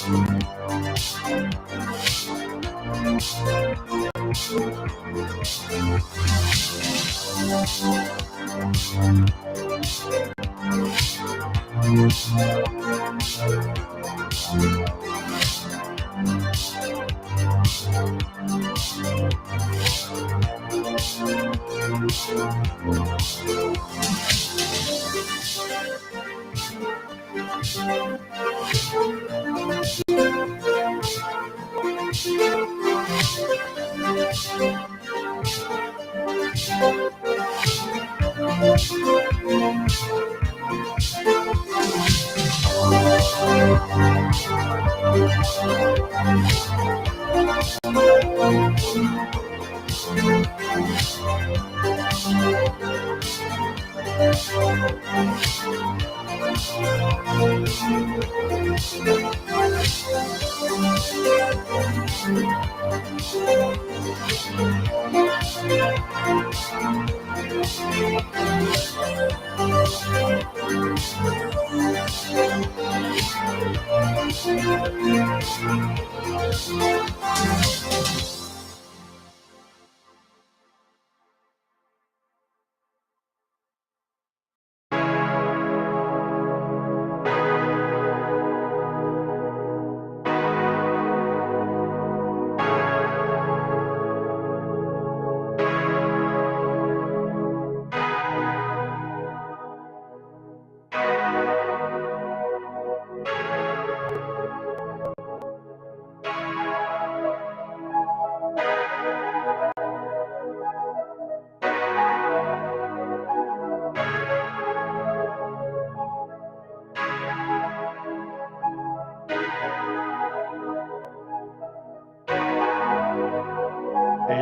Hey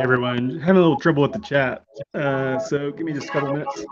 everyone, having a little trouble with the chat, so give me just a couple minutes.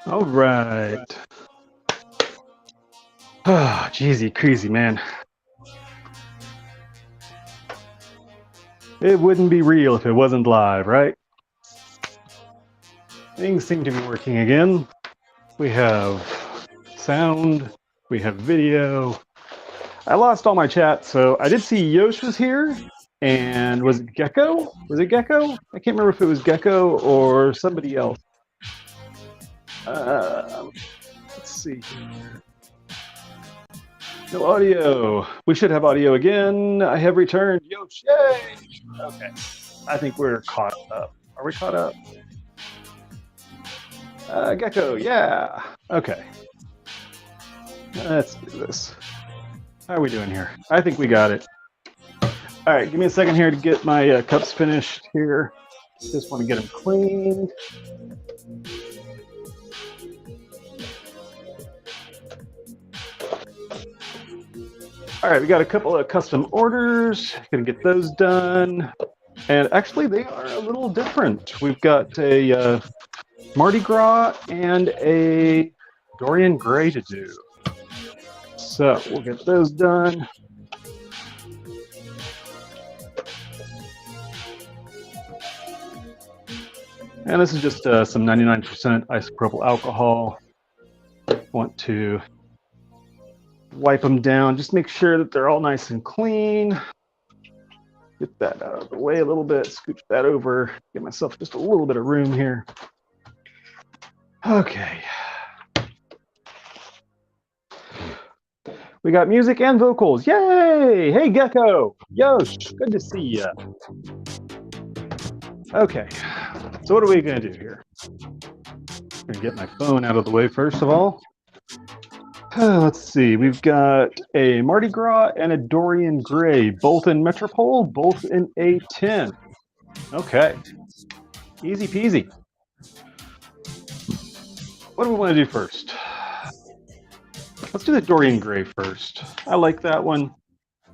All right. Oh, jeezy, crazy, man. It wouldn't be real if it wasn't live, right? Things seem to be working again. We have sound, we have video. I lost all my chat, so I did see Yosh was here, and was it Gecko? Was it Gecko? I can't remember if it was Gecko or somebody else. Let's see here. No audio. We should have audio again. I have returned. Yosh, yay! Okay. I think we're caught up. Are we caught up? Gecko, yeah. Okay. Let's do this. How are we doing here? I think we got it. All right, give me a second here to get my cups finished here. Just want to get them cleaned. All right, we got a couple of custom orders. Gonna get those done. And actually, they are a little different. We've got a Mardi Gras and a Dorian Gray to do. So we'll get those done. And this is just some 99% isopropyl alcohol. Want to wipe them down, just make sure that they're all nice and clean. Get that out of the way a little bit, scooch that over, give myself just a little bit of room here. Okay. We got music and vocals. Yay! Hey, Gecko! Yosh, good to see you. Okay, so what are we going to do here? I'm going to get my phone out of the way first of all. Let's see, we've got a Mardi Gras and a Dorian Gray, both in Metropole, both in A10. Okay, easy peasy. What do we want to do first? Let's do the Dorian Gray first. I like that one.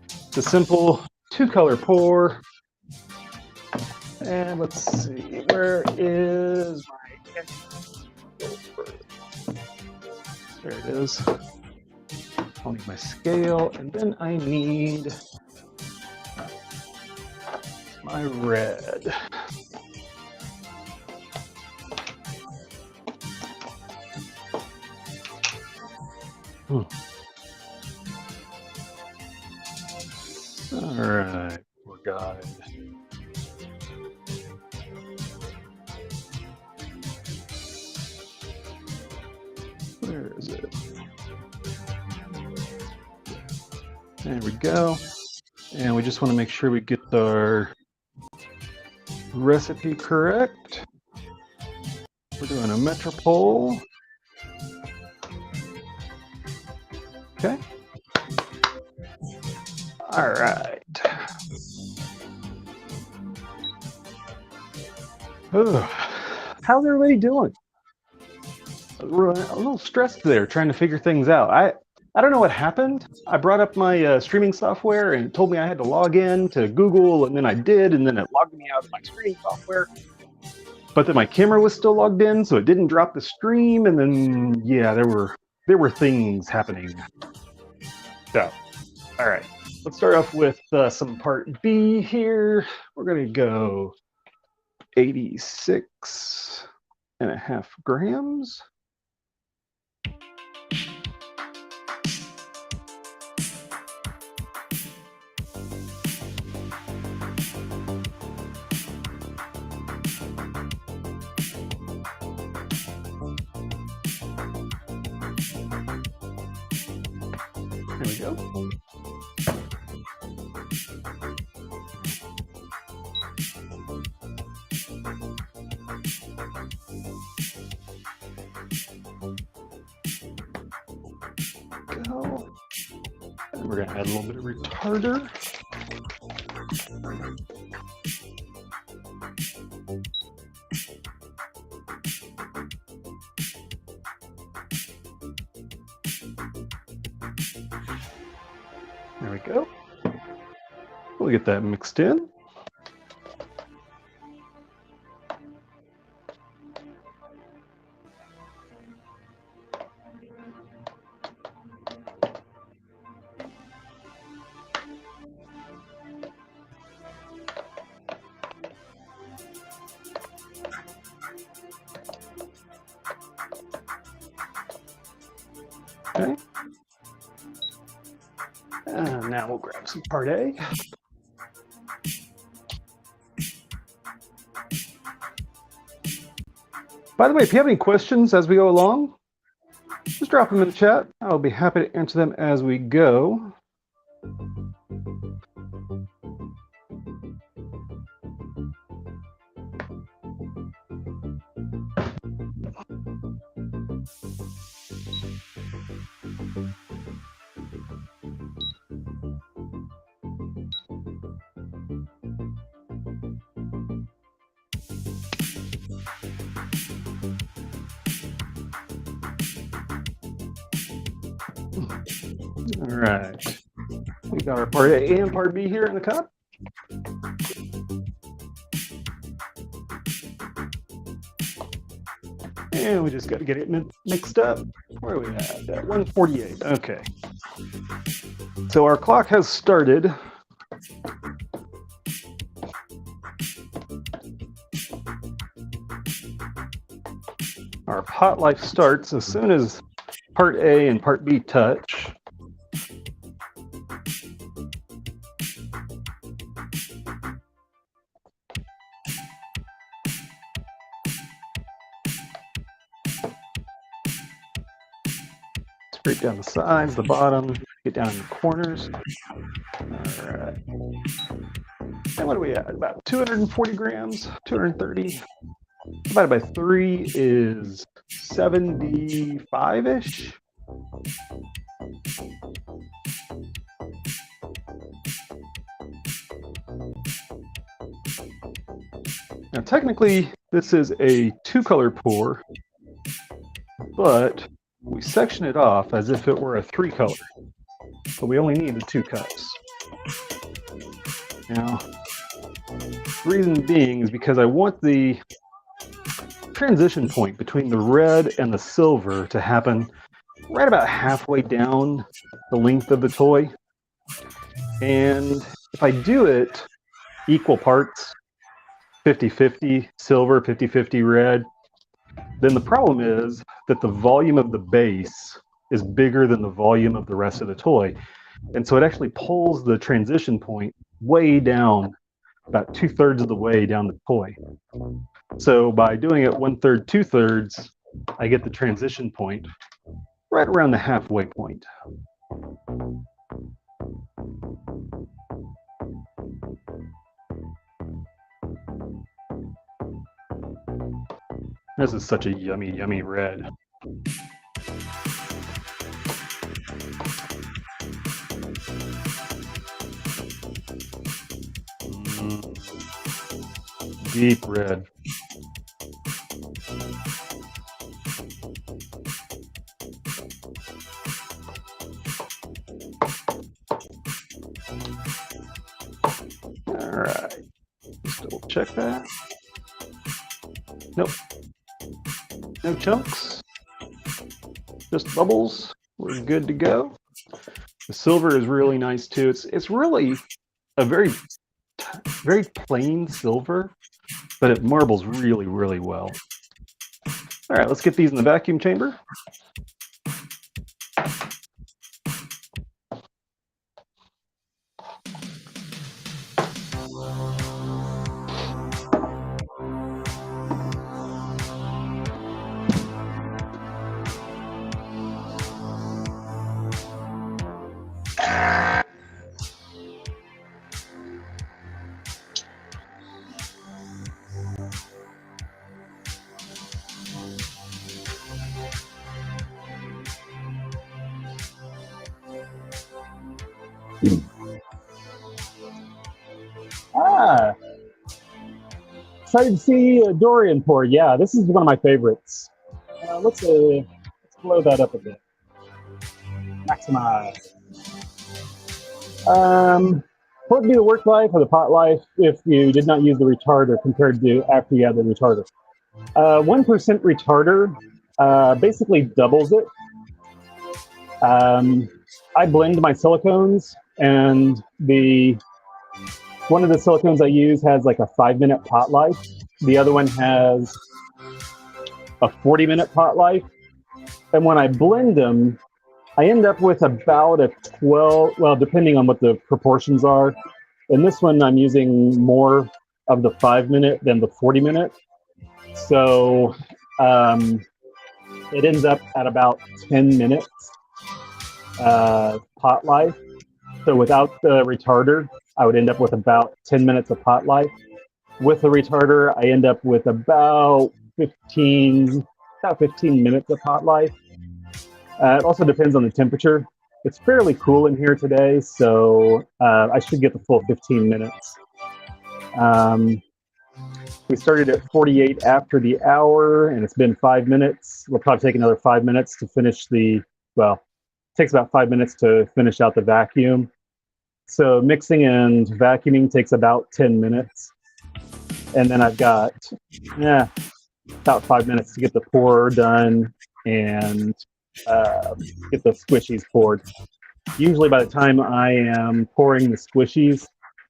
It's a simple two-color pour. And let's see, where is my... There it is. I'll need my scale, and then I need my red. All right, poor guide. Where is it? There we go. And we just want to make sure we get our recipe correct. We're doing a Metropole. Okay. All right. How's everybody doing? We're a little stressed there trying to figure things out. I don't know what happened. I brought up my streaming software and it told me I had to log in to Google, and then I did, and then it logged me out of my streaming software. But then my camera was still logged in, so it didn't drop the stream, and then yeah, there were things happening. So, all right, let's start off with some part B here. We're gonna go 86.5 grams. There we go. Add a little bit of retarder. There we go. We'll get that mixed in. Okay. And now we'll grab some part A. By the way, if you have any questions as we go along, just drop them in the chat. I'll be happy to answer them as we go. All right, we got our part A and part B here in the cup. And we just got to get it mixed up. Where are we at? 148. Okay. So our clock has started. Our pot life starts as soon as part A and part B touch. Straight down the sides, the bottom, get down in the corners. All right. And what are we at? About 240 grams, 230. Divided by 3 is 75-ish. Now, technically, this is a 2-color pour, but we section it off as if it were a 3-color. But we only need the 2 cups. Now, the reason being is because I want the transition point between the red and the silver to happen right about halfway down the length of the toy. And if I do it equal parts, 50-50 silver, 50-50 red, then the problem is that the volume of the base is bigger than the volume of the rest of the toy. And so it actually pulls the transition point way down, about 2/3 of the way down the toy. So by doing it 1/3, 2/3, I get the transition point right around the halfway point. This is such a yummy, yummy red. Deep red. All right, just double check that. Nope, no chunks, just bubbles. We're good to go. The silver is really nice too. It's really a very plain silver, but it marbles really, really well. All right, let's get these in the vacuum chamber. Ah, excited to see Dorian pour. Yeah, this is one of my favorites. Let's blow that up a bit. Maximize. What would be the work life or the pot life if you did not use the retarder compared to after you had the retarder? 1% retarder basically doubles it. I blend my silicones, and one of the silicones I use has like a 5-minute pot life. The other one has a 40-minute pot life. And when I blend them, I end up with about a 12, well, depending on what the proportions are. In this one, I'm using more of the 5-minute than the 40-minute. So it ends up at about 10 minutes pot life. So without the retarder, I would end up with about 10 minutes of pot life. With the retarder, I end up with about 15 minutes of pot life. It also depends on the temperature. It's fairly cool in here today, so I should get the full 15 minutes. We started at 48 after the hour, and it's been 5 minutes. We'll probably take another 5 minutes to finish well, it takes about 5 minutes to finish out the vacuum. So mixing and vacuuming takes about 10 minutes. And then I've got, about 5 minutes to get the pour done and get the squishies poured. Usually by the time I am pouring the squishies,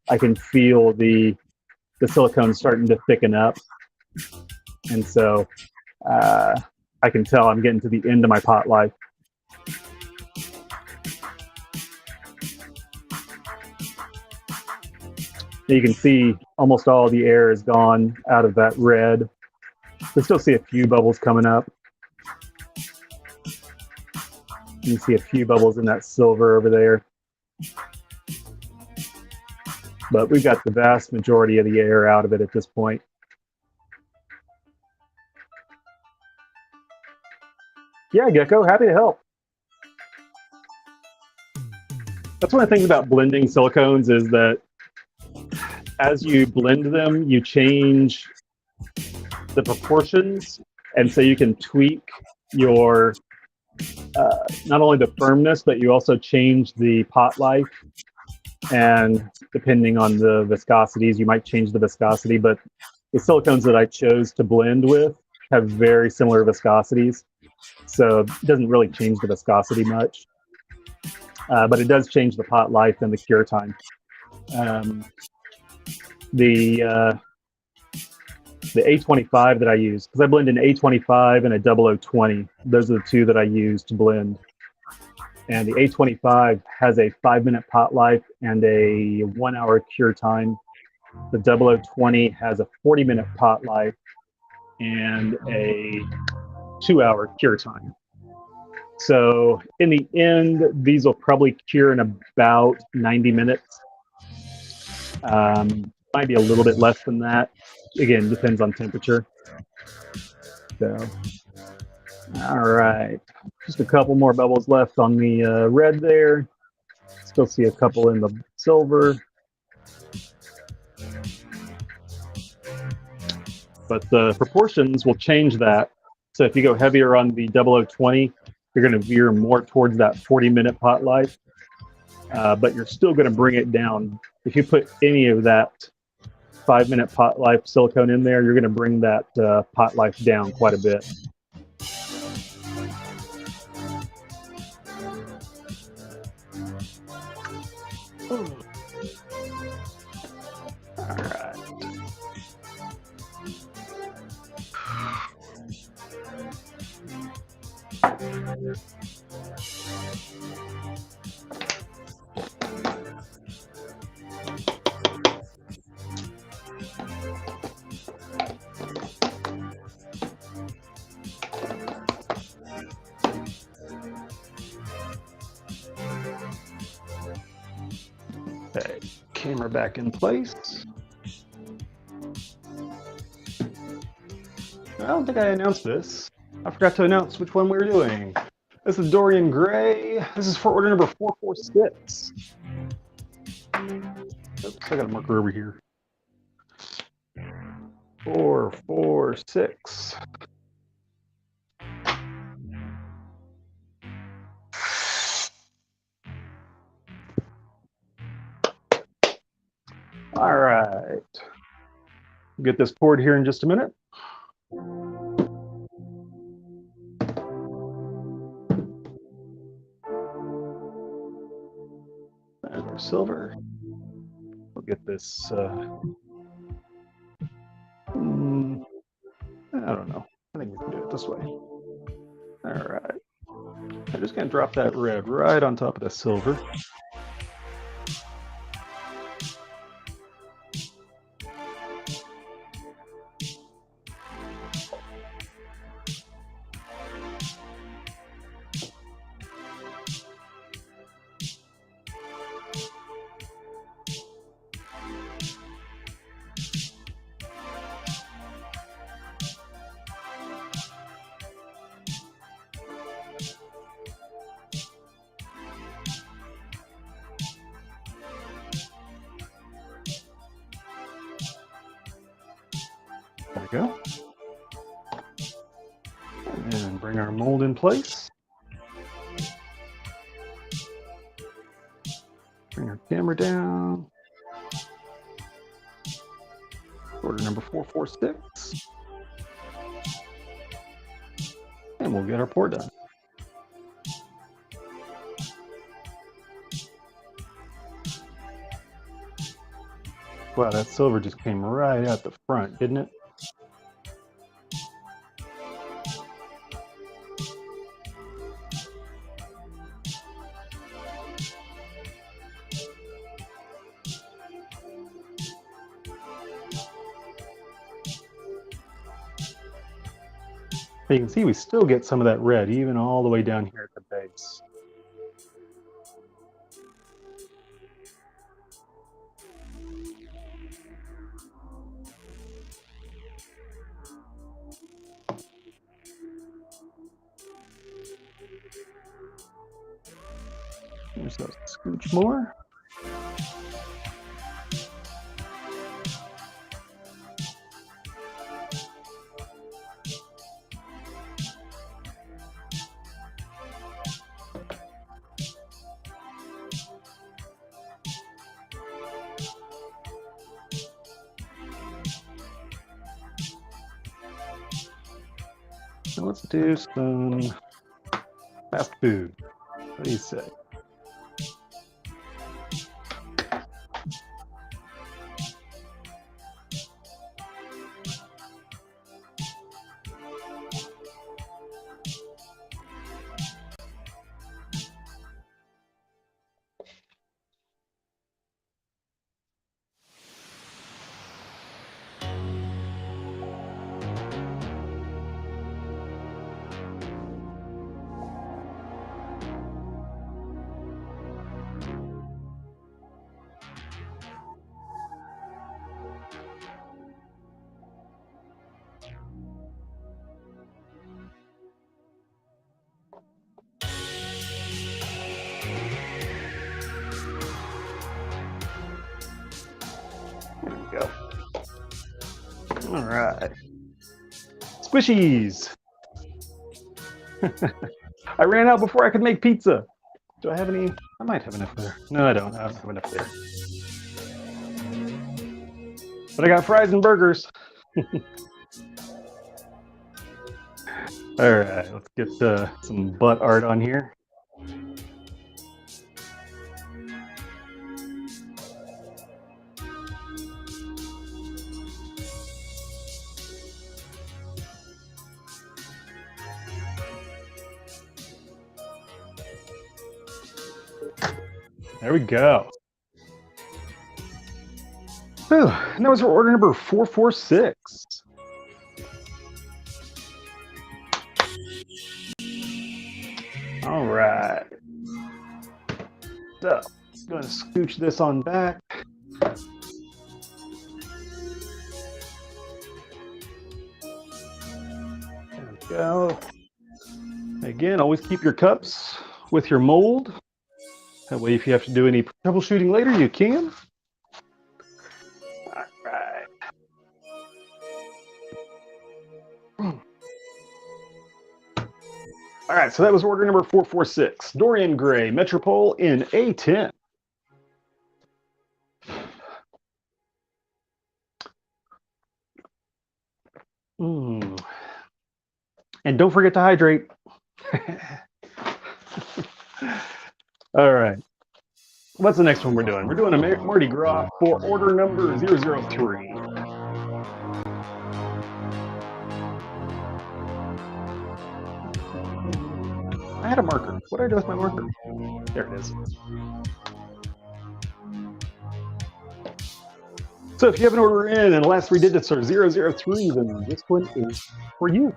I can feel the silicone starting to thicken up. And so I can tell I'm getting to the end of my pot life. You can see almost all the air is gone out of that red. We still see a few bubbles coming up. You see a few bubbles in that silver over there. But we've got the vast majority of the air out of it at this point. Yeah, Gecko, happy to help. That's one of the things about blending silicones is that as you blend them, you change the proportions, and so you can tweak your not only the firmness, but you also change the pot life. And depending on the viscosities, you might change the viscosity, but the silicones that I chose to blend with have very similar viscosities. So it doesn't really change the viscosity much, but it does change the pot life and the cure time. The A25 that I use, because I blend an A25 and a 0020. Those are the two that I use to blend. And the A25 has a 5-minute pot life and a 1-hour cure time. The 0020 has a 40-minute pot life and a 2-hour cure time. So in the end, these will probably cure in about 90 minutes. Might be a little bit less than that. Again, depends on temperature. So, all right. Just a couple more bubbles left on the red there. Still see a couple in the silver. But the proportions will change that. So if you go heavier on the 0020, you're going to veer more towards that 40-minute pot life. But you're still going to bring it down. If you put any of that 5-minute pot life silicone in there, you're going to bring that pot life down quite a bit. All right. Okay, camera back in place. I don't think I announced this. I forgot to announce which one we were doing. This is Dorian Gray. This is for order number 446. Oops, I got a marker over here. 4, 4, 6. All right. Get this poured here in just a minute. There's our silver. We'll get this. I don't know. I think we can do it this way. All right. I'm just going to drop that red right on top of the silver. There we go. And bring our mold in place. Bring our camera down. Order number 446. And we'll get our pour done. Wow, that silver just came right out the front, didn't it? You can see we still get some of that red, even all the way down here at the base. There's a scooch more. So let's do some fast food. What do you say? There we go. All right. Squishies. I ran out before I could make pizza. Do I have any? I might have enough there. No, I don't. I don't have enough there. But I got fries and burgers. All right, let's get some butt art on here. There we go. Whew, and that was our order number 446. All right. So, I'm going to scooch this on back. There we go. Again, always keep your cups with your mold. That way, if you have to do any troubleshooting later, you can. All right. All right, so that was order number 446. Dorian Gray, Metropole in A10. And don't forget to hydrate. All right. What's the next one we're doing? We're doing a Mardi Gras for order number 003. I had a marker. What did I do with my marker? There it is. So if you have an order in and the last three digits are 003, then this one is for you.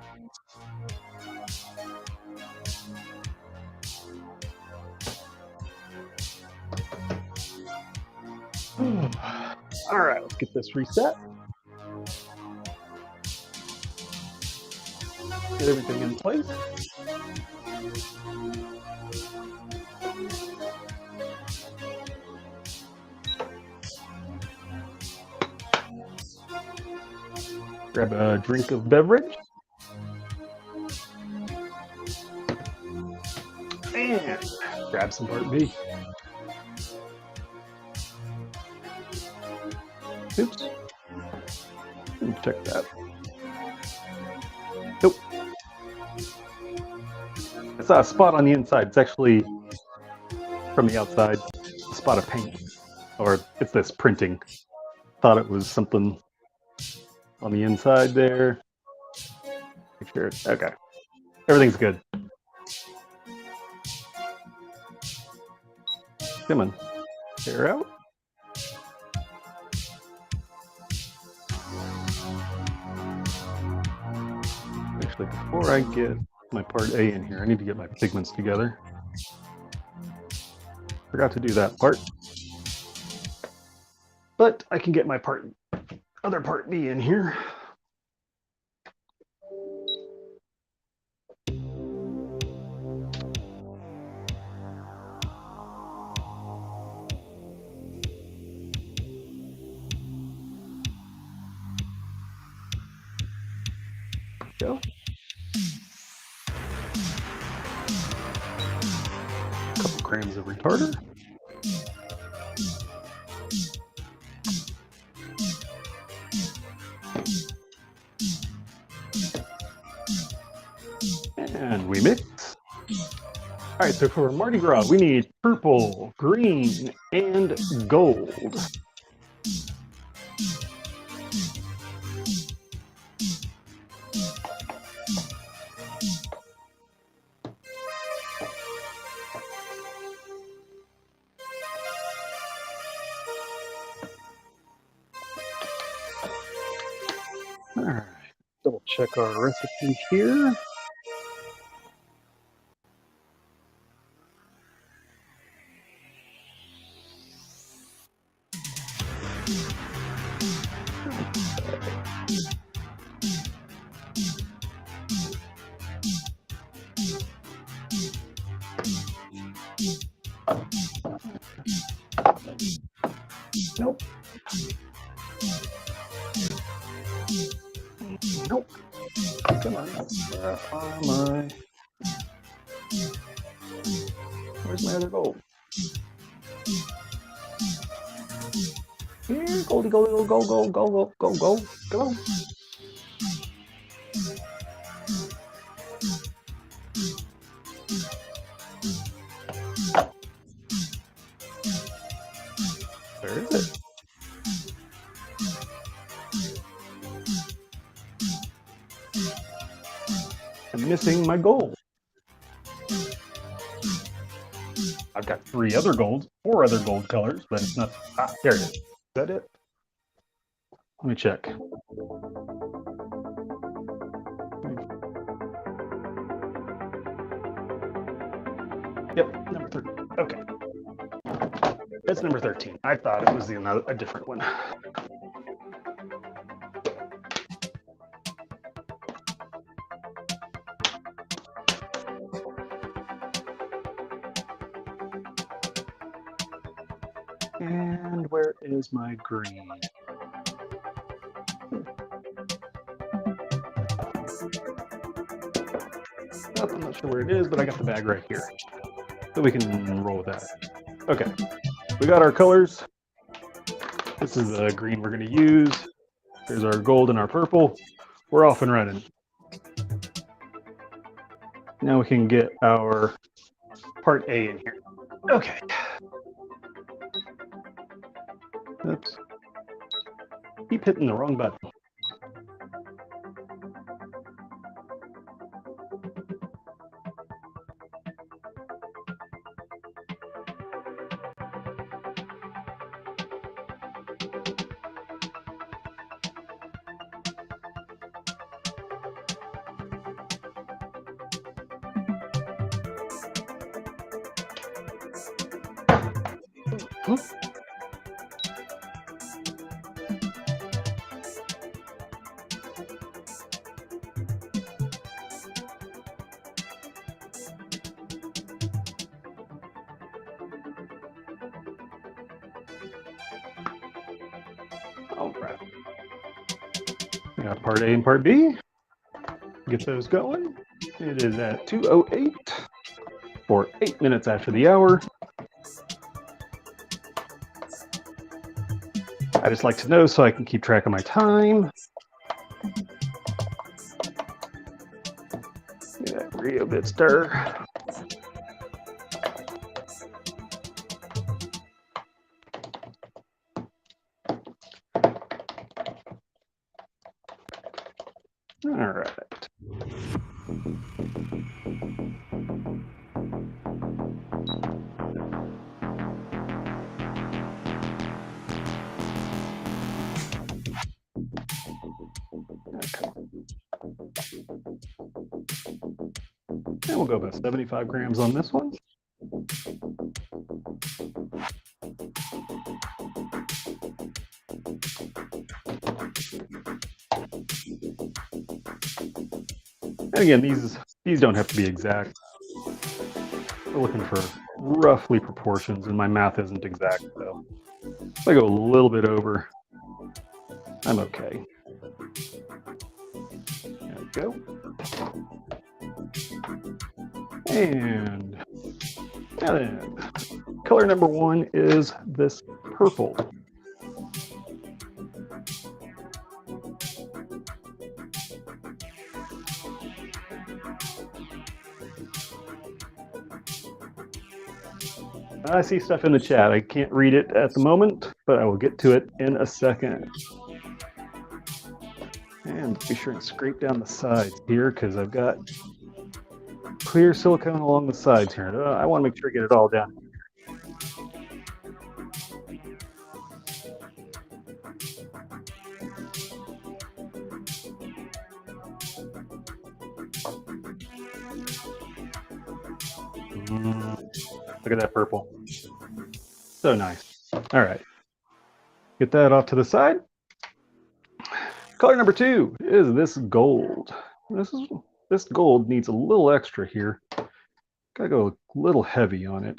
All right, let's get this reset. Get everything in place. Grab a drink of beverage. And grab some Part B. Oops. Check that. Nope. I saw a spot on the inside. It's actually from the outside, a spot of paint. Or it's this printing. Thought it was something on the inside there. Make sure it's okay. Everything's good. Come on. Air out. Actually, before I get my Part A in here, I need to get my pigments together. Forgot to do that part. But I can get my other Part B in here. Go. Couple grams of retarder. And we mix. All right, so for Mardi Gras, we need purple, green, and gold. All right, double check our recipe here. Nope. Nope. Come on. Where are my... Where's my other gold? Here, goldie, gold, gold, gold, gold, gold, gold, gold. Come on. Where is it? I'm missing my gold. I've got four other gold colors, but it's not. Ah, there it is. Is that it? Let me check. Yep, number 13. Okay. That's number 13. I thought it was a different one. And where is my green? Oh, I'm not sure where it is, but I got the bag right here. So we can roll with that. Okay, we got our colors. This is the green we're going to use. There's our gold and our purple. We're off and running. Now we can get our part A in here. Okay. Oops. Keep hitting the wrong button. All right. We got part A and part B. Get those going. It is at 2:08 for 8 minutes after the hour. I just like to know so I can keep track of my time. Give that real good stir. All right. Okay. And we'll go about 75 grams on this one. And again, these don't have to be exact. We're looking for roughly proportions, and my math isn't exact, so if I go a little bit over, I'm okay. There we go. And now then, color number 1 is this purple. I see stuff in the chat. I can't read it at the moment, but I will get to it in a second. And be sure and scrape down the sides here because I've got clear silicone along the sides here. I want to make sure I get it all down. Look at that purple. So nice. All right. Get that off to the side. Color number 2 is this gold. This gold needs a little extra here. Gotta go a little heavy on it.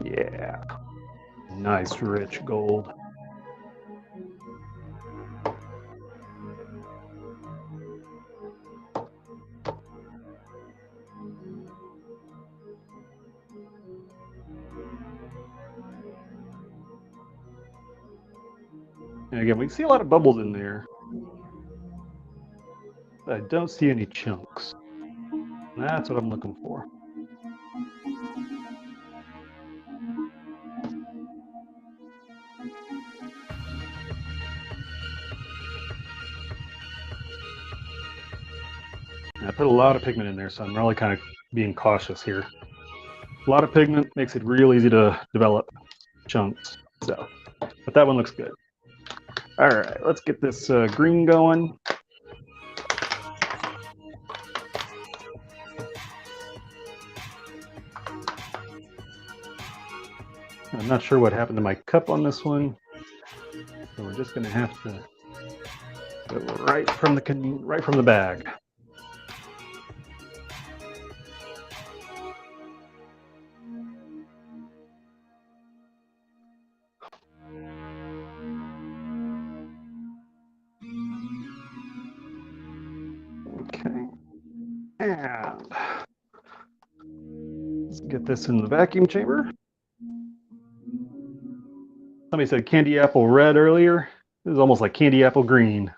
Yeah. Nice rich gold. And again, we can see a lot of bubbles in there. I don't see any chunks. That's what I'm looking for. I put a lot of pigment in there, so I'm really kind of being cautious here. A lot of pigment makes it real easy to develop chunks. So, but that one looks good. All right, let's get this green going. I'm not sure what happened to my cup on this one, so we're just going to have to go right from the bag. Get this in the vacuum chamber. Somebody said candy apple red earlier. This is almost like candy apple green.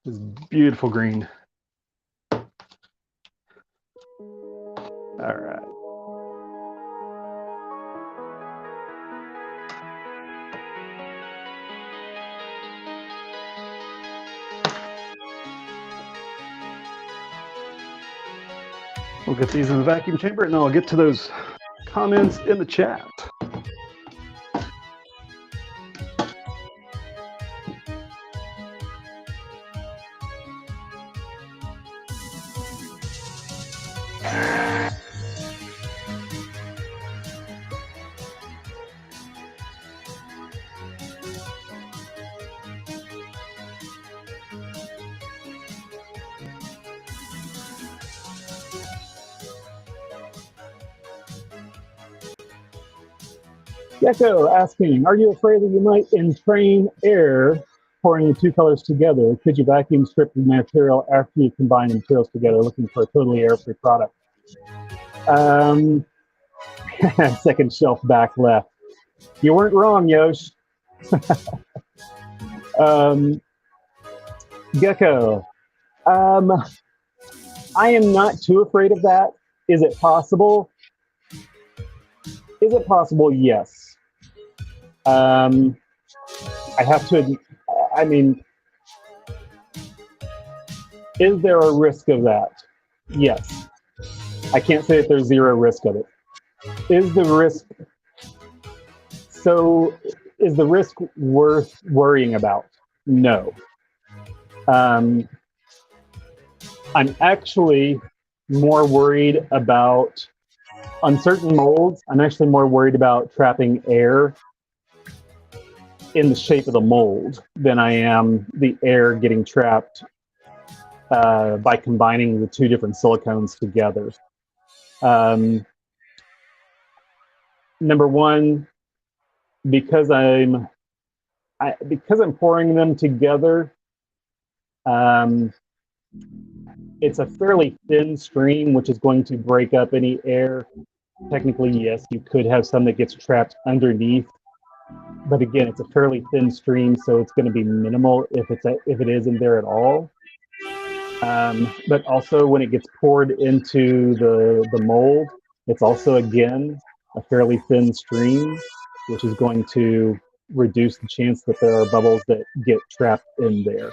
This beautiful green. All right. We'll get these in the vacuum chamber, and then I'll get to those comments in the chat. Gecko asking, are you afraid that you might entrain air pouring the two colors together? Could you vacuum strip the material after you combine the materials together, looking for a totally air-free product? Second shelf back left. You weren't wrong, Yosh. Gecko, I am not too afraid of that. Is it possible? Is it possible? Yes. I have to, I mean, is there a risk of that? Yes. I can't say that there's zero risk of it. Is the risk worth worrying about? No. I'm actually more worried about, on certain molds, I'm actually more worried about trapping air in the shape of the mold than I am the air getting trapped by combining the two different silicones together. Number one, because I'm pouring them together, it's a fairly thin stream, which is going to break up any air. Technically, yes, you could have some that gets trapped underneath, but again, it's a fairly thin stream, so it's going to be minimal if it is in there at all. But also, when it gets poured into the mold, it's also again a fairly thin stream, which is going to reduce the chance that there are bubbles that get trapped in there.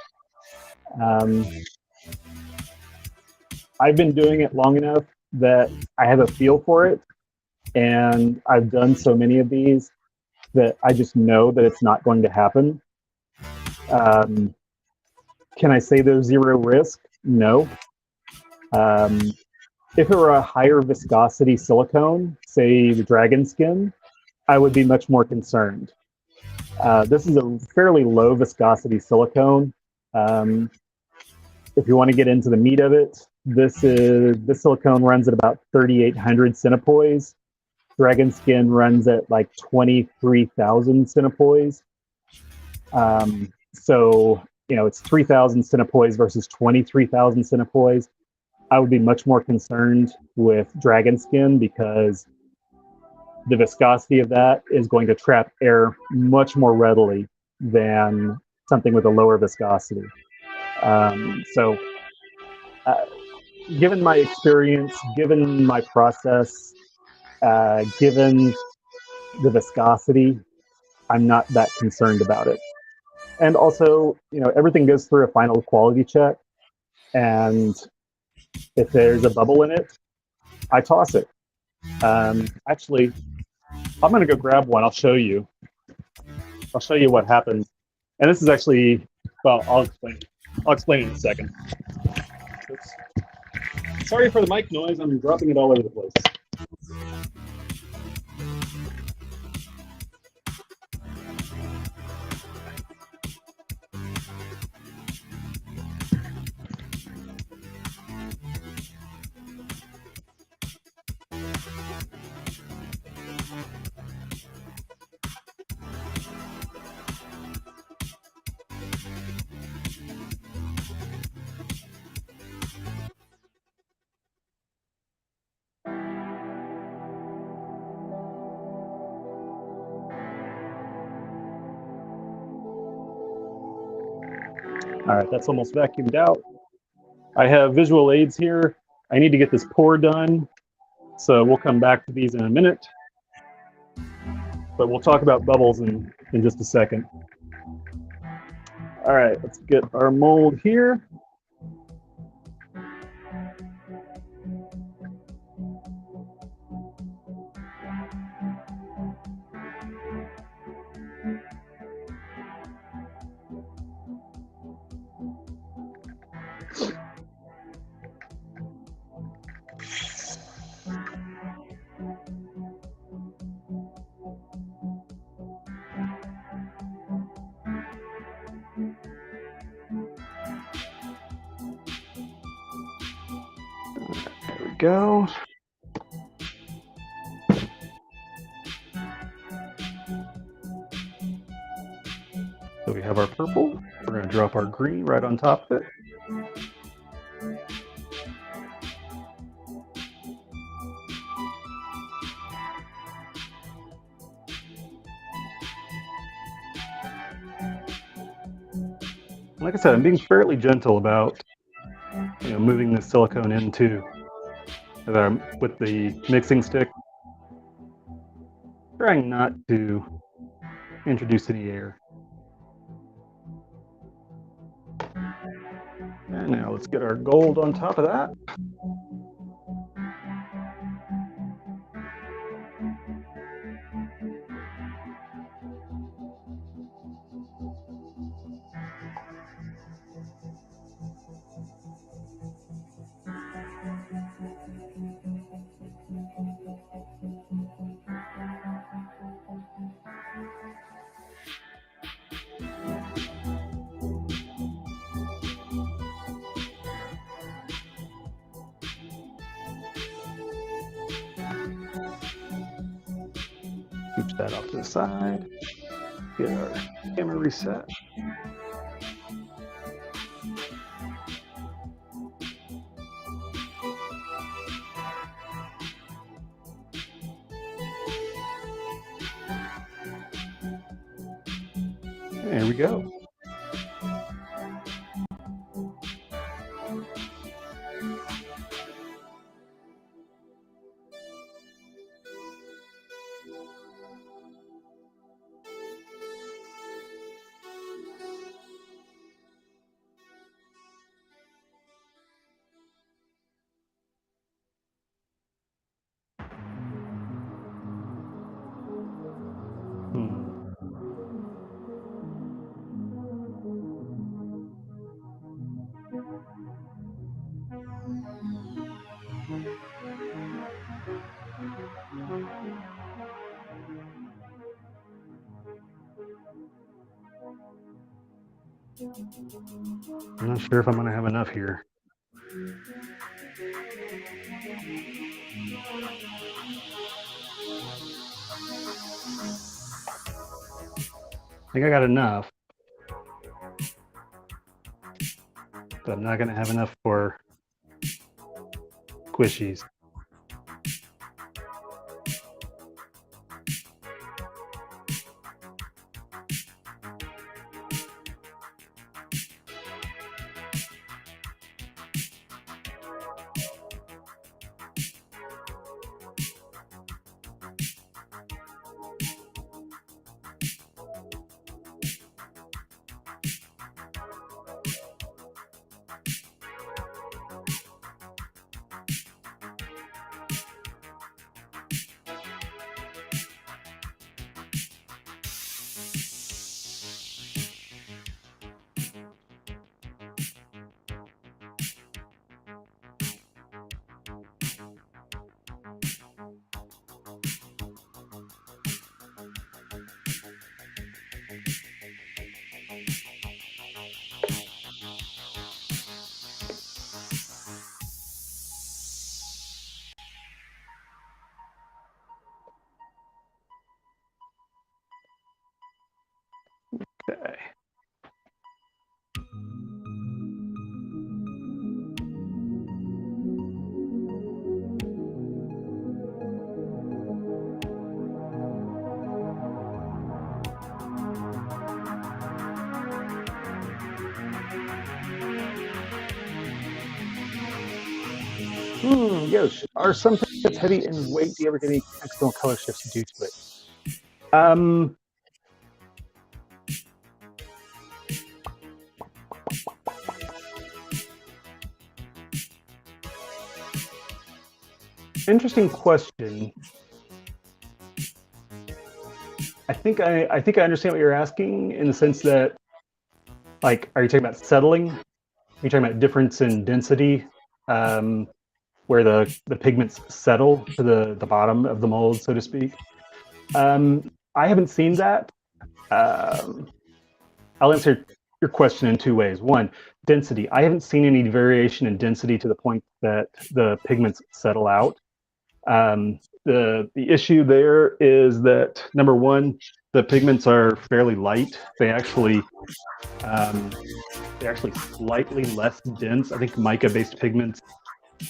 I've been doing it long enough that I have a feel for it, and I've done so many of these that I just know that it's not going to happen. Can I say there's zero risk? No. If it were a higher viscosity silicone, say the dragon skin, I would be much more concerned. This is a fairly low viscosity silicone. If you want to get into the meat of it, this silicone runs at about 3,800 centipoise. Dragon skin runs at like 23,000 centipoise. So, it's 3,000 centipoise versus 23,000 centipoise. I would be much more concerned with dragon skin because the viscosity of that is going to trap air much more readily than something with a lower viscosity. Given my experience, given my process, given the viscosity, I'm not that concerned about it. And also, everything goes through a final quality check. And if there's a bubble in it, I toss it. Actually, I'm going to go grab one. I'll show you. I'll show you what happens. And this is actually, well, I'll explain. I'll explain in a second. Oops. Sorry for the mic noise. I'm dropping it all over the place. All right, that's almost vacuumed out. I have visual aids here. I need to get this pour done, so we'll come back to these in a minute. But we'll talk about bubbles in just a second. All right, let's get our mold here. There we go. So we have our purple. We're going to drop our green right on top of it. Like I said, I'm being fairly gentle about moving the silicone into with the mixing stick, trying not to introduce any air. And now let's get our gold on top of that. Scooch that off to the side. Get our camera reset. There we go. I'm not sure if I'm going to have enough here. I think I got enough, but I'm not going to have enough for squishies. Yes. Are some pigments heavy in weight? Do you ever get any accidental color shifts due to it? Um, Interesting question. I think I understand what you're asking in the sense that, like, are you talking about settling? Are you talking about difference in density, where the pigments settle to the bottom of the mold, so to speak? I haven't seen that. Um, I'll answer your question in two ways. One, density. I haven't seen any variation in density to the point that the pigments settle out. The issue there is that, number one, the pigments are fairly light. They're actually slightly less dense. I think mica-based pigments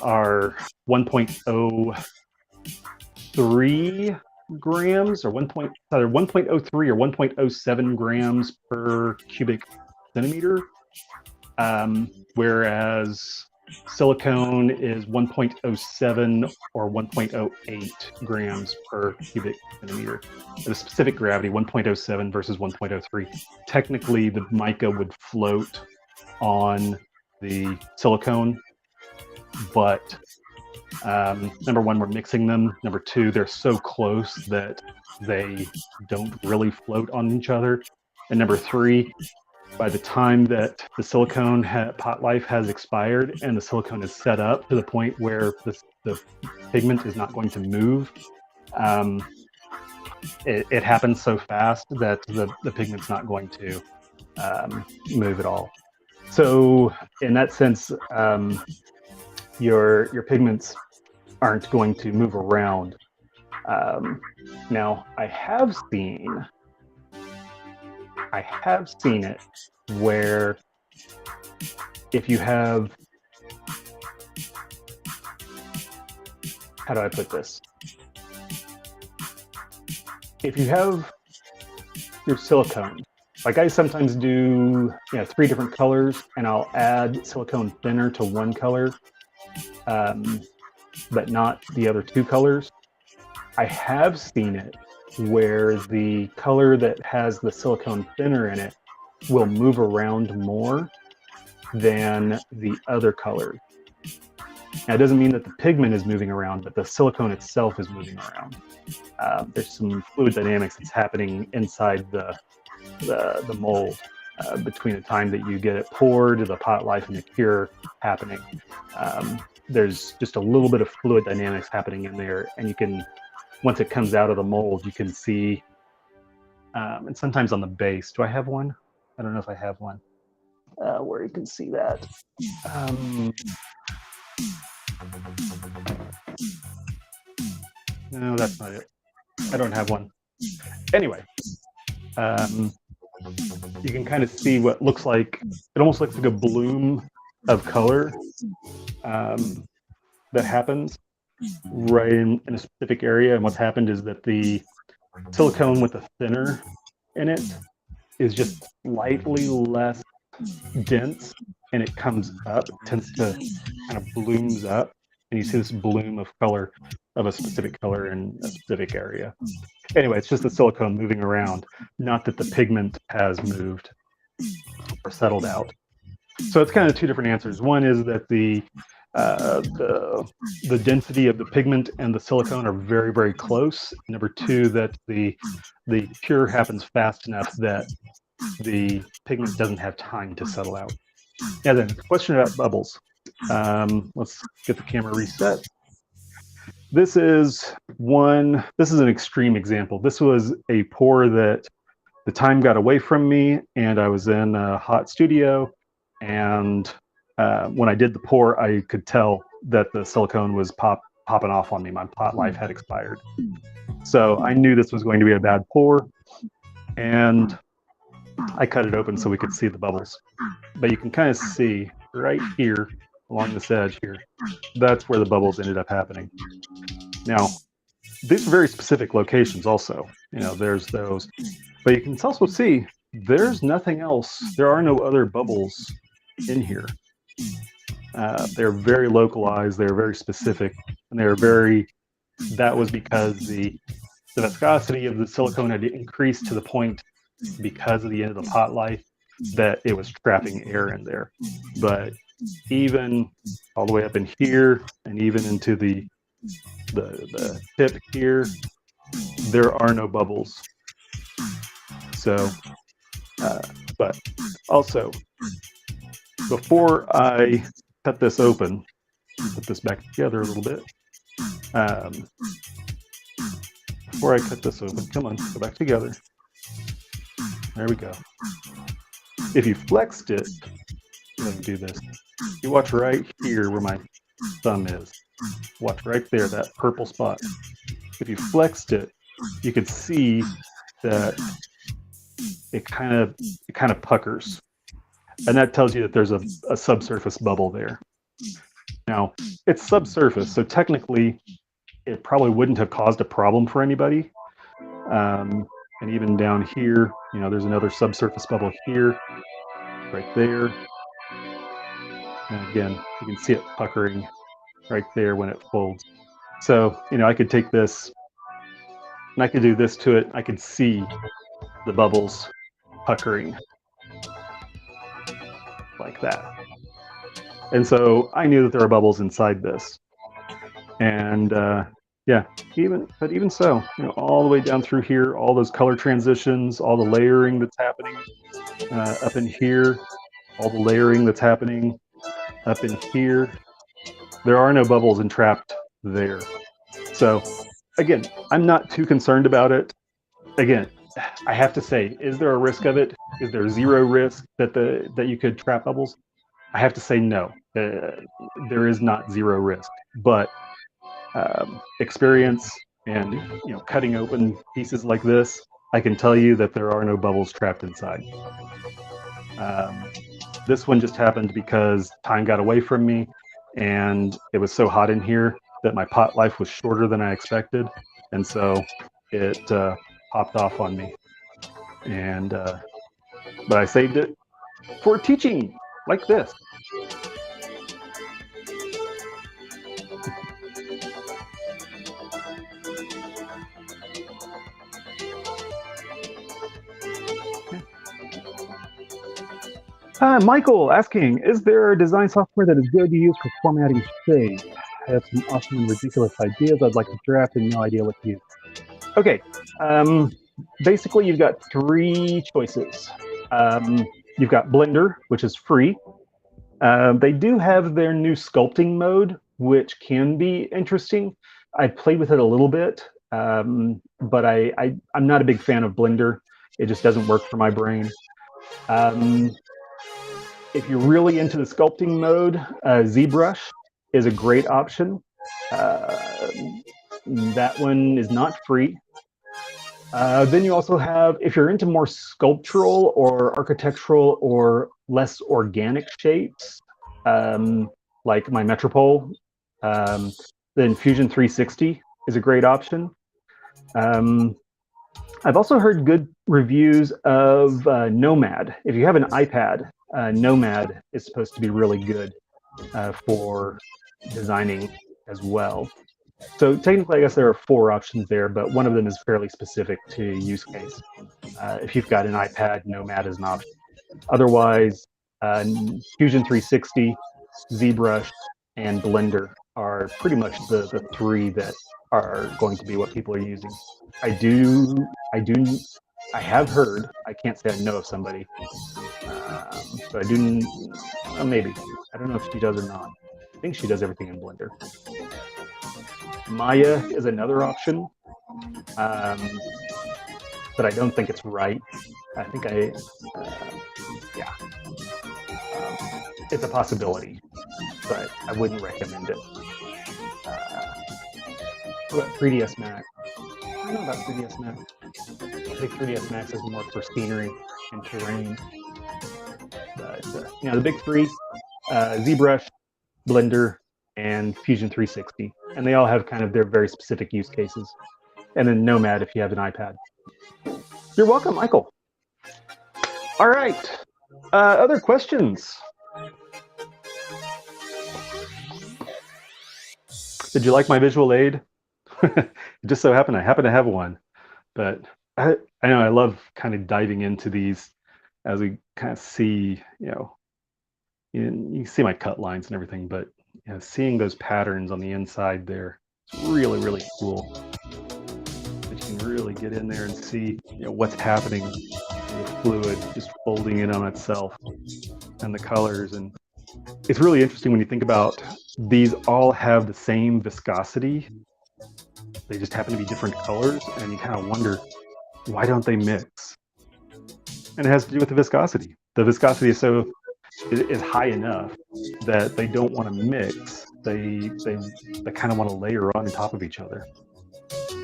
are 1.03 grams, or 1.03 or 1.07 grams per cubic centimeter, whereas silicone is 1.07 or 1.08 grams per cubic centimeter. The specific gravity, 1.07 versus 1.03. Technically, the mica would float on the silicone, but number one, we're mixing them. Number two, they're so close that they don't really float on each other. And number three, by the time that the silicone pot life has expired and the silicone is set up to the point where the pigment is not going to move, it happens so fast that the pigment's not going to move at all. So in that sense, your pigments aren't going to move around. Now, I have seen it where if you have, how do I put this? If you have your silicone, like I sometimes do, 3 different colors, and I'll add silicone thinner to one color, but not the other 2 colors. I have seen it where the color that has the silicone thinner in it will move around more than the other color. Now, it doesn't mean that the pigment is moving around, but the silicone itself is moving around. There's some fluid dynamics that's happening inside the mold between the time that you get it poured, the pot life, and the cure happening. There's just a little bit of fluid dynamics happening in there, and you can, once it comes out of the mold, you can see, and sometimes on the base. Do I have one? I don't know if I have one where you can see that. No, that's not it. I don't have one. Anyway, you can kind of see what looks like, it almost looks like a bloom of color that happens right in a specific area. And what's happened is that the silicone with the thinner in it is just slightly less dense, and it comes up, tends to kind of blooms up, and you see this bloom of color, of a specific color in a specific area. Anyway, it's just the silicone moving around, not that the pigment has moved or settled out. So it's kind of 2 different answers. One is that the density of the pigment and the silicone are very, very close. Number 2, that the cure happens fast enough that the pigment doesn't have time to settle out. Yeah, then the question about bubbles. Let's get the camera reset. This is an extreme example. This was a pour that the time got away from me, and I was in a hot studio, and when I did the pour, I could tell that the silicone was popping off on me. My pot life had expired. So I knew this was going to be a bad pour, and I cut it open so we could see the bubbles. But you can kind of see right here along this edge here, that's where the bubbles ended up happening. Now, these are very specific locations also. There's those. But you can also see there's nothing else. There are no other bubbles in here. They're very localized, they're very specific, and that was because the viscosity of the silicone had increased to the point, because of the end of the pot life, that it was trapping air in there. But even all the way up in here and even into the tip here, there are no bubbles. So, but also, before I cut this open, put this back together a little bit. Before I cut this open, come on, go back together. There we go. If you flexed it, let me do this. You watch right here where my thumb is. Watch right there, that purple spot. If you flexed it, you could see that it kind of puckers, and that tells you that there's a subsurface bubble there. Now, it's subsurface, so technically it probably wouldn't have caused a problem for anybody. And even down here, there's another subsurface bubble here, right there. And again, you can see it puckering right there when it folds. So, I could take this and I could do this to it. I could see the bubbles puckering like that. And so I knew that there are bubbles inside this. And yeah, even so, all the way down through here, all those color transitions, all the layering that's happening up in here, all the layering that's happening up in here, there are no bubbles entrapped there. So again, I'm not too concerned about it. Again, I have to say, is there a risk of it? Is there zero risk that you could trap bubbles? I have to say no. There is not zero risk, but experience and cutting open pieces like this, I can tell you that there are no bubbles trapped inside. This one just happened because time got away from me, and it was so hot in here that my pot life was shorter than I expected, and so it popped off on me. And but I saved it for teaching like this. Michael asking, is there design software that is good to use for formatting shape? I have some awesome and ridiculous ideas I'd like to draft and no idea what to use. Okay, basically you've got three choices. You've got Blender, which is free. They do have their new sculpting mode, which can be interesting. I played with it a little bit, but I'm not a big fan of Blender. It just doesn't work for my brain. If you're really into the sculpting mode, ZBrush is a great option. That one is not free. Then you also have, if you're into more sculptural or architectural or less organic shapes, like my Metropole, then Fusion 360 is a great option. I've also heard good reviews of Nomad. If you have an iPad, Nomad is supposed to be really good for designing as well. So technically, I guess there are four options there, but one of them is fairly specific to use case. If you've got an iPad, Nomad is an option. Otherwise, Fusion 360, ZBrush, and Blender are pretty much the three that are going to be what people are using. I have heard, I can't say I know of somebody, but I do, maybe. I don't know if she does or not. I think she does everything in Blender. Maya is another option, but I don't think it's right. I think yeah. It's a possibility, but I wouldn't recommend it. What about 3ds Max? I don't know about 3ds Max. I think 3ds Max is more for scenery and terrain. But, the big three, ZBrush, Blender, and Fusion 360. And they all have kind of their very specific use cases. And then Nomad if you have an iPad. You're welcome, Michael. All right. Other questions? Did you like my visual aid? It just so happened I happen to have one. But I know I love kind of diving into these as we kind of see, you see my cut lines and everything, but seeing those patterns on the inside there, it's really, really cool. But you can really get in there and see what's happening in the fluid just folding in on itself and the colors. And it's really interesting when you think about these all have the same viscosity. They just happen to be different colors, and you kind of wonder, why don't they mix? And it has to do with the viscosity. The viscosity is high enough that they don't want to mix. They kind of want to layer on top of each other.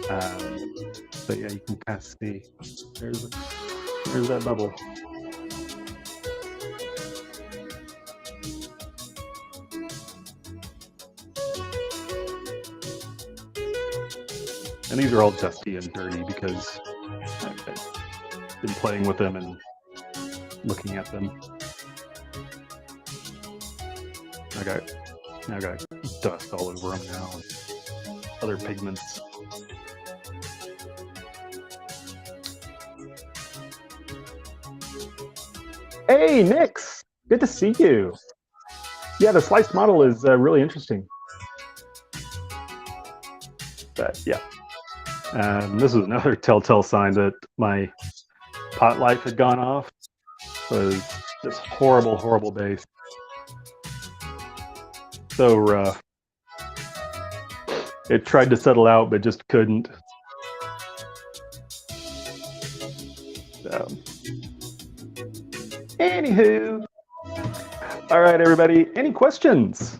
But yeah, you can kind of see there's that bubble. And these are all dusty and dirty because I've been playing with them and looking at them. I got dust all over them now and other pigments. Hey, Nix! Good to see you. Yeah, the sliced model is really interesting. But yeah, this was another telltale sign that my pot life had gone off. Was this horrible, horrible base. So rough. It tried to settle out, but just couldn't. So. Anywho. All right, everybody. Any questions?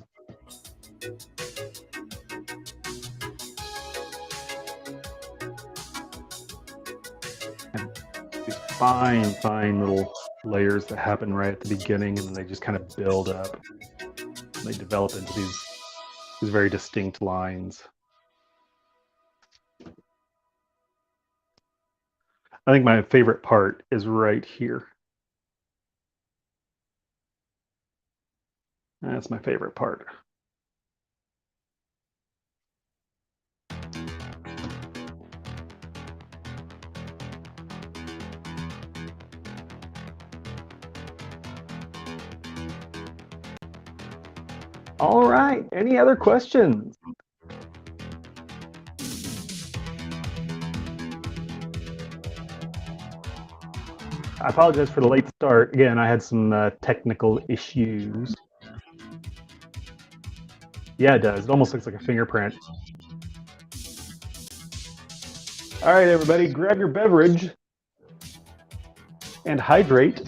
These fine little layers that happen right at the beginning, and then they just kind of build up. They develop into these very distinct lines. I think my favorite part is right here. That's my favorite part. All right, any other questions? I apologize for the late start. Again, I had some technical issues. Yeah, it does. It almost looks like a fingerprint. All right, everybody, grab your beverage and hydrate.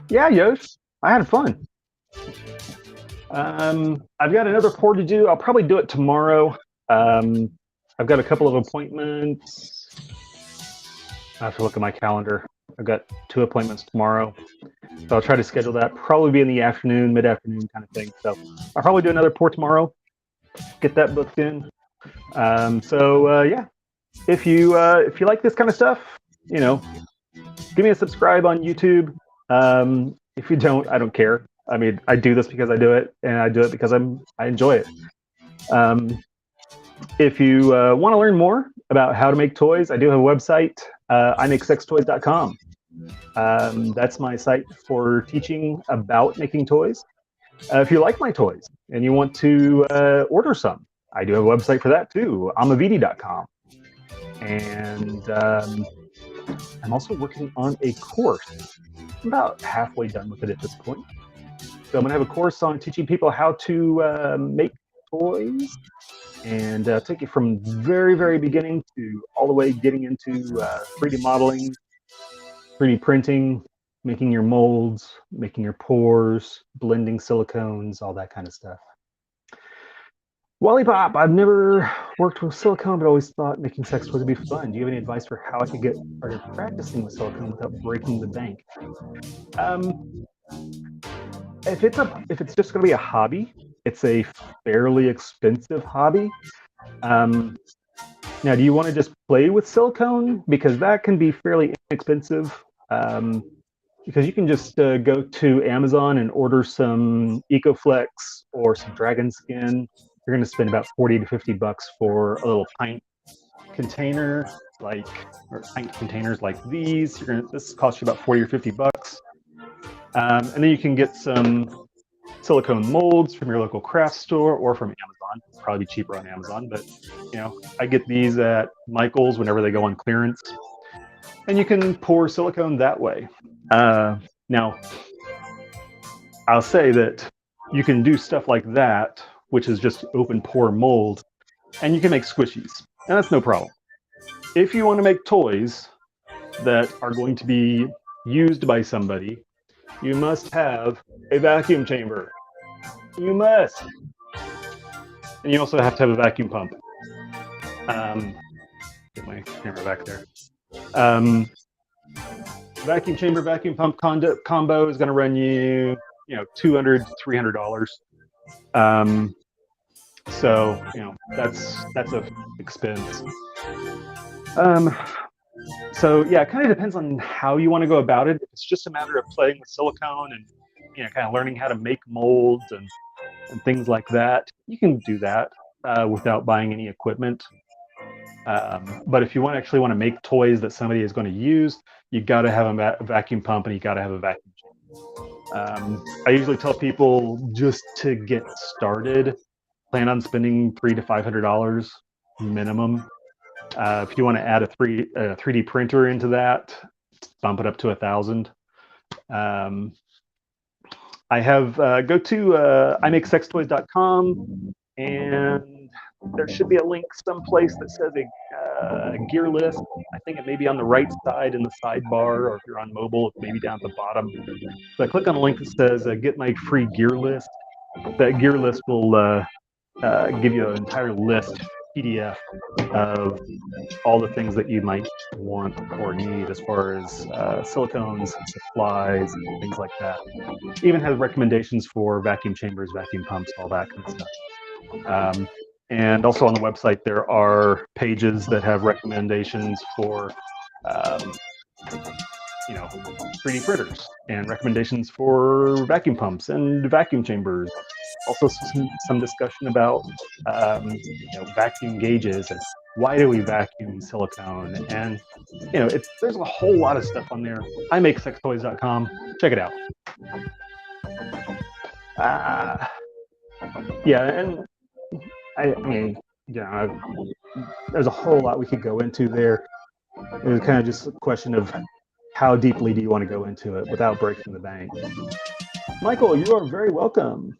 Yeah, Yosh, I had fun. I've got another pour to do. I'll probably do it tomorrow. I've got a couple of appointments. I have to look at my calendar. I've got 2 appointments tomorrow. So I'll try to schedule that. Probably be in the afternoon, mid-afternoon kind of thing. So I'll probably do another pour tomorrow. Get that booked in. Yeah, if you like this kind of stuff, give me a subscribe on YouTube. If you don't, I don't care. I mean, I do this because I do it, and I do it because I enjoy it. If you want to learn more about how to make toys, I do have a website, imakesextoys.com. That's my site for teaching about making toys. If you like my toys and you want to order some, I do have a website for that too, amavidi.com. And I'm also working on a course. I'm about halfway done with it at this point. So I'm going to have a course on teaching people how to make toys and take it from very, very beginning to all the way getting into 3D modeling, 3D printing, making your molds, making your pours, blending silicones, all that kind of stuff. Wally Pop, I've never worked with silicone, but always thought making sex toys would be fun. Do you have any advice for how I could get started practicing with silicone without breaking the bank? If it's just going to be a hobby, it's a fairly expensive hobby. Now, do you want to just play with silicone? Because that can be fairly inexpensive. Because you can just go to Amazon and order some EcoFlex or some dragon skin. You're going to spend about 40 to 50 bucks for a little pint container, or pint containers like these. This costs you about 40 or 50 bucks. And then you can get some silicone molds from your local craft store or from Amazon. Probably be cheaper on Amazon, but I get these at Michael's whenever they go on clearance. And you can pour silicone that way. Now, I'll say that you can do stuff like that, which is just open pour mold, and you can make squishies, and that's no problem. If you want to make toys that are going to be used by somebody, you must have a vacuum chamber. You must. And you also have to have a vacuum pump. Get my camera back there. Vacuum chamber, vacuum pump combo is going to run you, $200 to $300. So that's a expense. So yeah, it kind of depends on how you want to go about it. If it's just a matter of playing with silicone and kind of learning how to make molds and things like that, you can do that without buying any equipment. But if you actually want to make toys that somebody is going to use, you got to have a vacuum pump and you got to have a vacuum chamber. I usually tell people, just to get started, plan on spending $300 to $500 minimum. If you want to add a 3D printer into that, bump it up to $1,000. I have go to imakesextoys.com, and there should be a link someplace that says a gear list. I think it may be on the right side in the sidebar, or if you're on mobile, it may be down at the bottom. But click on the link that says get my free gear list. That gear list will give you an entire list PDF of all the things that you might want or need as far as silicones, supplies, things like that. Even has recommendations for vacuum chambers, vacuum pumps, all that kind of stuff. And also on the website, there are pages that have recommendations for 3D printers and recommendations for vacuum pumps and vacuum chambers. Also some discussion about vacuum gauges and why do we vacuum silicone, and there's a whole lot of stuff on there. imakesextoys.com. Check it out. And I mean, there's a whole lot we could go into there. It was kind of just a question of how deeply do you want to go into it without breaking the bank. Michael, you are very welcome.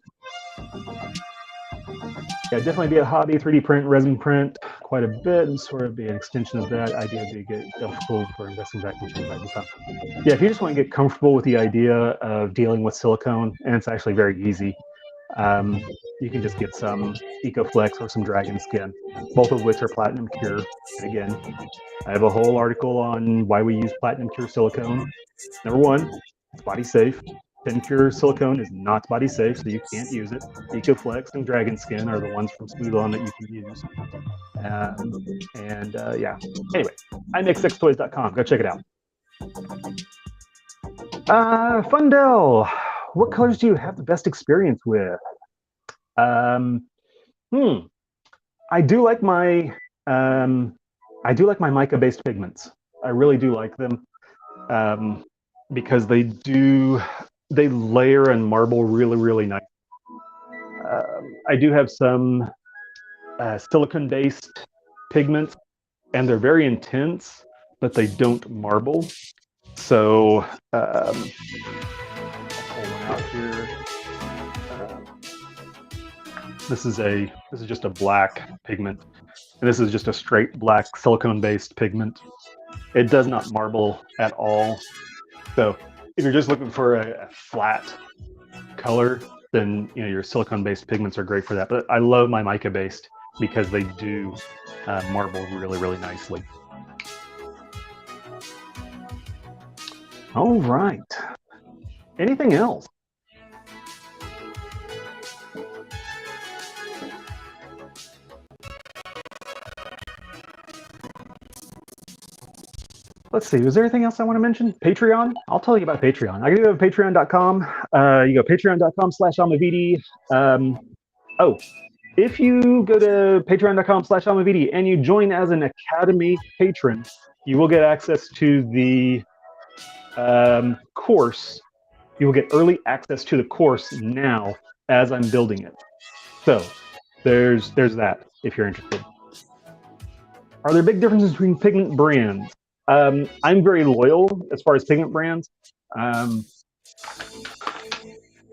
Yeah, definitely be a hobby, 3D print, resin print quite a bit, and sort of be an extension of that idea to get comfortable for investing back into vacuum pump. Yeah, if you just want to get comfortable with the idea of dealing with silicone, and it's actually very easy, you can just get some EcoFlex or some dragon skin, both of which are platinum cure. And again, I have a whole article on why we use platinum cure silicone. Number one, it's body safe. Tin cure silicone is not body safe, so you can't use it. EcoFlex and dragon skin are the ones from Smooth On that you can use. Yeah. Anyway, imakesextoys.com. Go check it out. Fundell, what colors do you have the best experience with? I do like my mica-based pigments. I really do like them because they layer and marble really, really nice. I do have some silicone-based pigments, and they're very intense, but they don't marble. So I'll pull one out here. This is just a black pigment, and this is just a straight black silicone-based pigment. It does not marble at all. So if you're just looking for a flat color, then your silicone-based pigments are great for that. But I love my mica-based because they do marble really, really nicely. All right. Anything else? let's see. Was there anything else I want to mention? Patreon. I'll tell you about Patreon. I go to patreon.com. You go patreon.com/Amavidi. Oh, if you go to patreon.com/Amavidi and you join as an Academy patron, you will get access to the course. You will get early access to the course now as I'm building it. So there's that if you're interested. Are there big differences between pigment brands? I'm very loyal as far as pigment brands.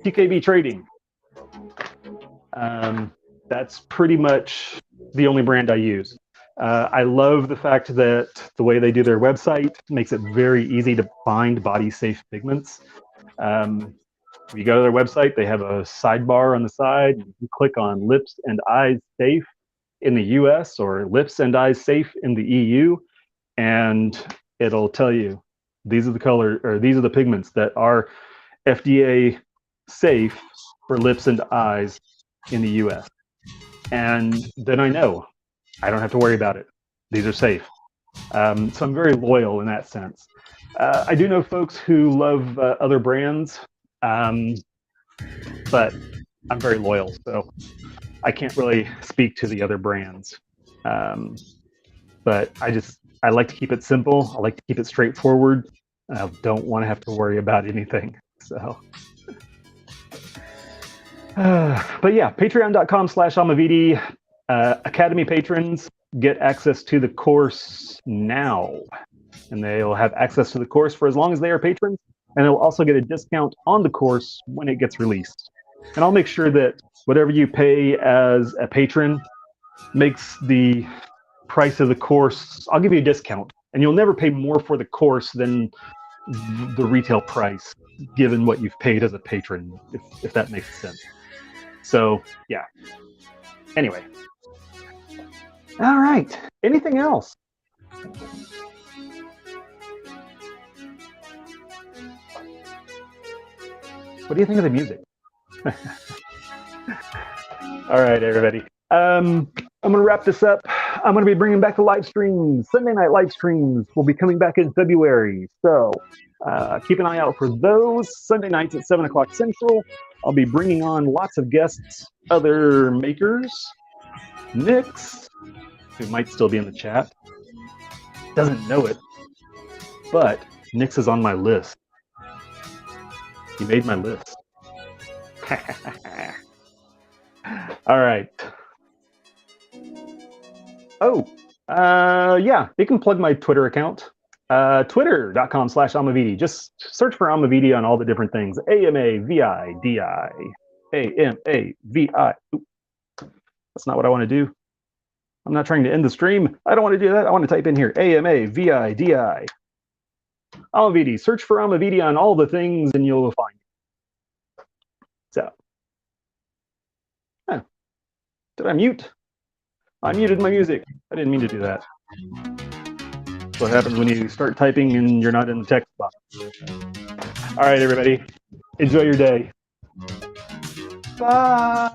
TKB Trading. That's pretty much the only brand I use. I love the fact that the way they do their website makes it very easy to find body-safe pigments. If you go to their website, they have a sidebar on the side. You can click on lips and eyes safe in the US or lips and eyes safe in the EU, and it'll tell you these are the color, or these are the pigments that are FDA safe for lips and eyes in the US. And then I know I don't have to worry about it. These are safe. So I'm very loyal in that sense. I do know folks who love other brands, but I'm very loyal, so I can't really speak to the other brands. But I like to keep it simple. I like to keep it straightforward. I don't want to have to worry about anything. So, but yeah, patreon.com/Amavidi. Academy patrons get access to the course now, and they'll have access to the course for as long as they are patrons, and they'll also get a discount on the course when it gets released. And I'll make sure that whatever you pay as a patron makes the price of the course, I'll give you a discount, and you'll never pay more for the course than the retail price, given what you've paid as a patron, if that makes sense. So, yeah. Anyway. All right. Anything else? What do you think of the music? All right, everybody. I'm going to wrap this up. I'm going to be bringing back the live streams. Sunday night live streams will be coming back in February. So keep an eye out for those. Sunday nights at 7 o'clock Central. I'll be bringing on lots of guests, other makers. Nix, who might still be in the chat, doesn't know it, but Nix is on my list. He made my list. All right. Oh, yeah, you can plug my Twitter account. Twitter.com/Amavidi. Just search for Amavidi on all the different things. AMAVIDI. AMAVI. That's not what I want to do. I'm not trying to end the stream. I don't want to do that. I want to type in here AMAVIDI. Amavidi. Search for Amavidi on all the things and you'll find it. So, did I mute? I muted my music. I didn't mean to do that. That's what happens when you start typing and you're not in the text box. All right, everybody. Enjoy your day. Bye.